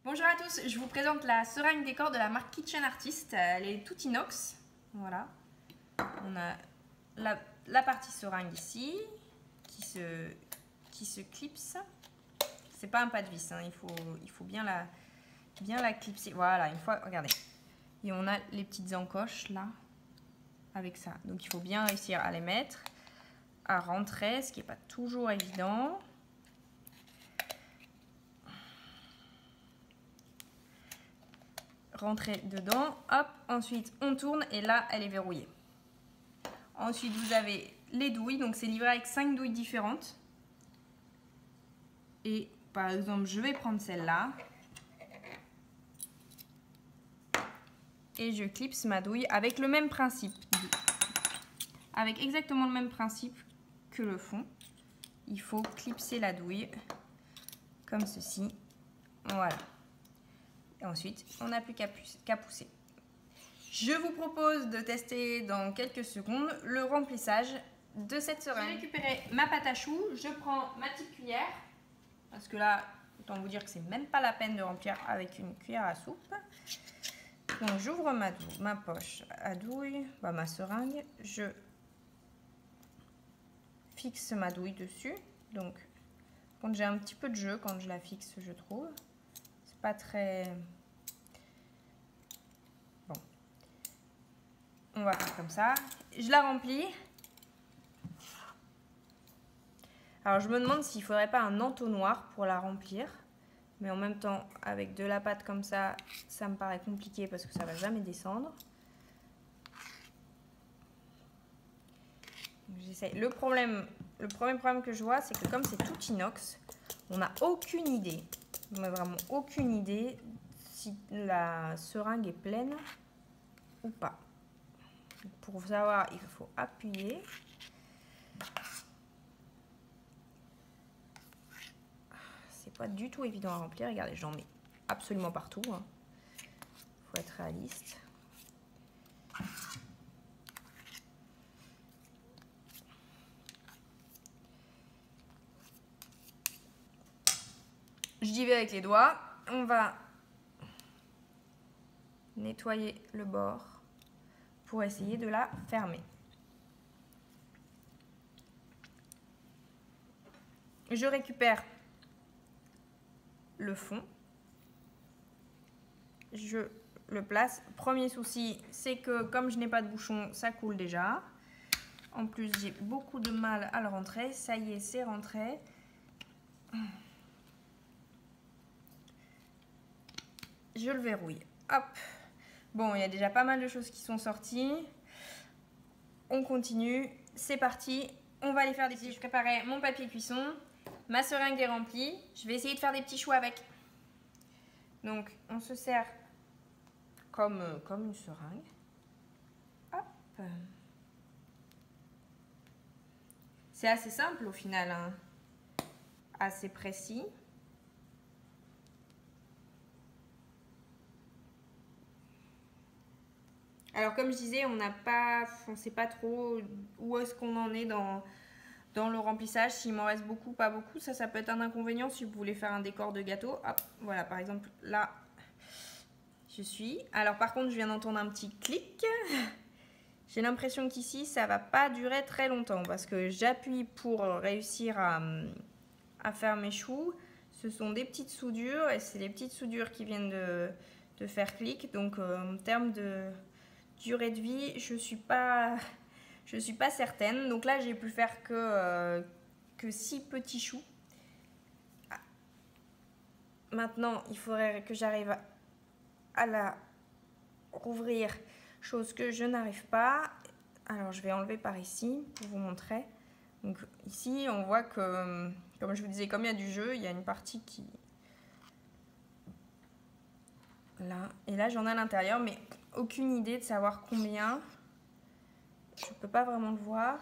Bonjour à tous, je vous présente la seringue décor de la marque Kitchen Artist. Elle est toute inox. Voilà. On a la partie seringue ici qui se clipse. C'est pas un pas de vis, hein. Il faut bien la clipser. Voilà, une fois, regardez. Et on a les petites encoches là avec ça. Donc il faut bien réussir à les mettre, à rentrer, ce qui n'est pas toujours évident. Rentrer dedans, hop, ensuite on tourne et là elle est verrouillée. Ensuite vous avez les douilles, donc c'est livré avec 5 douilles différentes. Et par exemple je vais prendre celle-là et je clipse ma douille avec le même principe, avec exactement le même principe que le fond. Il faut clipser la douille comme ceci, voilà. Et ensuite, on n'a plus qu'à pousser. Je vous propose de tester dans quelques secondes le remplissage de cette seringue. J'ai récupéré ma pâte à choux, je prends ma petite cuillère, parce que là, autant vous dire que c'est même pas la peine de remplir avec une cuillère à soupe. Donc j'ouvre ma poche à douille, ma seringue, je fixe ma douille dessus. Donc quand j'ai un petit peu de jeu, quand je la fixe, je trouve. Pas très bon. On va faire comme ça. Je la remplis. Alors je me demande s'il faudrait pas un entonnoir pour la remplir, mais en même temps avec de la pâte comme ça, ça me paraît compliqué parce que ça va jamais descendre. J'essaie. Le premier problème que je vois, c'est que comme c'est tout inox, on n'a aucune idée. On n'a vraiment aucune idée si la seringue est pleine ou pas. Pour savoir, il faut appuyer. C'est pas du tout évident à remplir. Regardez, j'en mets absolument partout. Il faut être réaliste. J'y vais avec les doigts. On va nettoyer le bord pour essayer de la fermer. Je récupère le fond. Je le place. Premier souci, c'est que comme je n'ai pas de bouchon, ça coule déjà. En plus, j'ai beaucoup de mal à le rentrer. Ça y est, c'est rentré. Je le verrouille. Hop. Bon, il y a déjà pas mal de choses qui sont sorties. On continue. C'est parti. On va aller faire des petits... Je préparais mon papier cuisson. Ma seringue est remplie. Je vais essayer de faire des petits choux avec. Donc, on se sert comme une seringue. Hop. C'est assez simple au final, hein. Assez précis. Alors comme je disais, on ne sait pas trop où est-ce qu'on en est dans le remplissage. S'il m'en reste beaucoup, pas beaucoup, ça peut être un inconvénient si vous voulez faire un décor de gâteau. Hop, voilà, par exemple, là, je suis. Alors par contre, je viens d'entendre un petit clic. J'ai l'impression qu'ici, ça va pas durer très longtemps parce que j'appuie pour réussir à faire mes choux. Ce sont des petites soudures et c'est les petites soudures qui viennent de faire clic. Donc en termes de durée de vie, je suis pas certaine. Donc là, j'ai pu faire que 6 petits choux. Maintenant, il faudrait que j'arrive à la rouvrir, chose que je n'arrive pas. Alors, je vais enlever par ici pour vous montrer. Donc ici, on voit que, comme je vous disais, comme il y a du jeu, il y a une partie qui... Là. Et là, j'en ai à l'intérieur, mais aucune idée de savoir combien. Je ne peux pas vraiment le voir.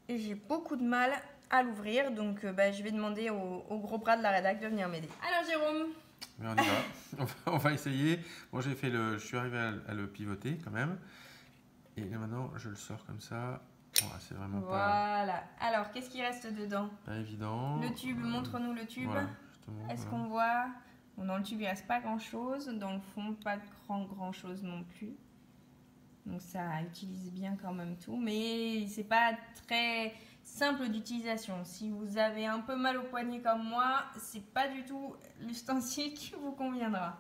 Et j'ai beaucoup de mal à l'ouvrir. Donc, je vais demander au gros bras de la rédac de venir m'aider. Alors, Jérôme? Mais on y va. On va essayer. Bon, je suis arrivé à le pivoter quand même. Et là, maintenant, je le sors comme ça. Bon, c'est vraiment voilà. Alors, qu'est-ce qui reste dedans? pas évident. Le tube, montre-nous le tube. Voilà, est-ce qu'on voit? Bon, dans le tube, il reste pas grand chose. Dans le fond, pas grand chose non plus. Donc ça utilise bien quand même tout. Mais c'est pas très simple d'utilisation. Si vous avez un peu mal au poignet comme moi, c'est pas du tout l'ustensile qui vous conviendra.